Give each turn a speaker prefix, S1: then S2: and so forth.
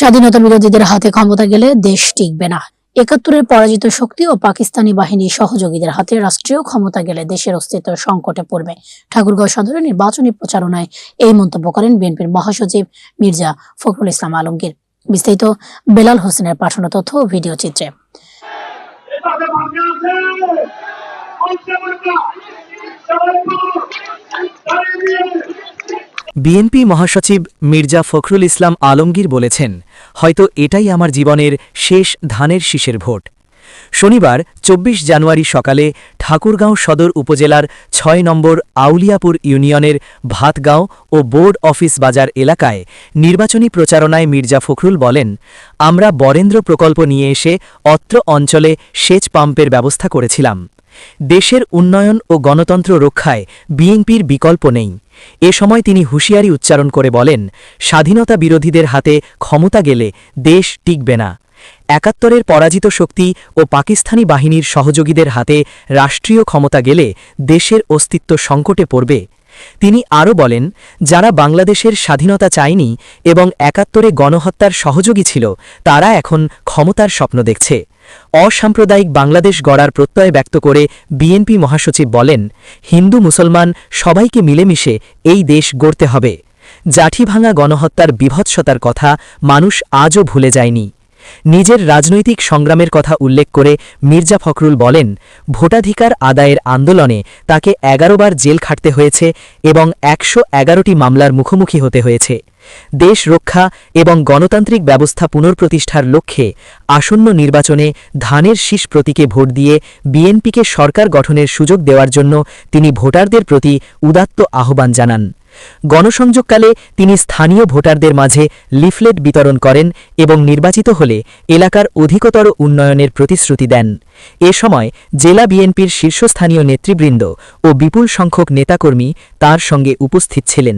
S1: স্বাধীনতা বিরোধীদের হাতে ক্ষমতা গেলে দেশ টিকবে না। ৭১-এর পরাজিত শক্তি ও পাকিস্তানি বাহিনীর সহযোগীদের হাতে রাষ্ট্রীয় ক্ষমতা গেলে দেশের অস্তিত্ব সংকটে পড়বে। ঠাকুরগাঁও সদরে নির্বাচনী প্রচারণায় এই মন্তব্য করেন বিএনপির মহাসচিব মির্জা ফখরুল ইসলাম আলমগীর। বিস্তারিত বেলাল হোসেনের পাঠানো তথ্য ও ভিডিও চিত্রে।
S2: বিএনপি মহাসচিব মির্জা ফখরুল ইসলাম আলমগীর বলেছেন, হয়তো এটাই আমার জীবনের শেষ ধানের শীষের ভোট। শনিবার ২৪ জানুয়ারি সকালে ঠাকুরগাঁও সদর উপজেলার ৬ নম্বর আউলিয়াপুর ইউনিয়নের ভাতগাঁও ও বোর্ড অফিস বাজার এলাকায় নির্বাচনী প্রচারণায় মির্জা ফখরুল বলেন, আমরা বরেন্দ্র প্রকল্প নিয়ে এসে অত্র অঞ্চলে সেচ পাম্পের ব্যবস্থা করেছিলাম। দেশের উন্নয়ন ও গণতন্ত্র রক্ষায় বিএনপির বিকল্প নেই। এ সময় তিনি হুঁশিয়ারি উচ্চারণ করে বলেন, স্বাধীনতা বিরোধীদের হাতে ক্ষমতা গেলে দেশ টিকবে না। ৭১-এর পরাজিত শক্তি ও পাকিস্তানি বাহিনীর সহযোগীদের হাতে রাষ্ট্রীয় ক্ষমতা গেলে দেশের অস্তিত্ব সংকটে পড়বে। তিনি আরও বলেন, যারা বাংলাদেশের স্বাধীনতা চায়নি এবং ৭১-এ গণহত্যার সহযোগী ছিল, তারা এখন ক্ষমতার স্বপ্ন দেখছে। অসাম্প্রদায়িক বাংলাদেশ গড়ার প্রত্যয় ব্যক্ত করে বিএনপি মহাসচিব বলেন, হিন্দু মুসলমান সবাইকে মিলেমিশে এই দেশ গড়তে হবে। জাঠিভাঙা গণহত্যার বীভৎসতার কথা মানুষ আজও ভুলে যায়নি। নিজের রাজনৈতিক সংগ্রামের কথা উল্লেখ করে মির্জা ফখরুল বলেন, ভোটাধিকার আদায়ের আন্দোলনে তাকে ১১ বার জেল খাটতে হয়েছে এবং ১১১টি মামলার মুখোমুখি হতে হয়েছে। দেশ রক্ষা এবং গণতান্ত্রিক ব্যবস্থা পুনঃপ্রতিষ্ঠার লক্ষ্যে আসন্ন নির্বাচনে ধানের শীষ প্রতীকে ভোট দিয়ে বিএনপিকে সরকার গঠনের সুযোগ দেওয়ার জন্য তিনি ভোটারদের প্রতি উদাত্ত আহ্বান জানান। গণসংযোগকালে তিনি স্থানীয় ভোটারদের মাঝে লিফলেট বিতরণ করেন এবং নির্বাচিত হলে এলাকার অধিকতর উন্নয়নের প্রতিশ্রুতি দেন। এ সময় জেলা বিএনপির শীর্ষস্থানীয় নেতৃবৃন্দ ও বিপুল সংখ্যক নেতাকর্মী তার সঙ্গে উপস্থিত ছিলেন।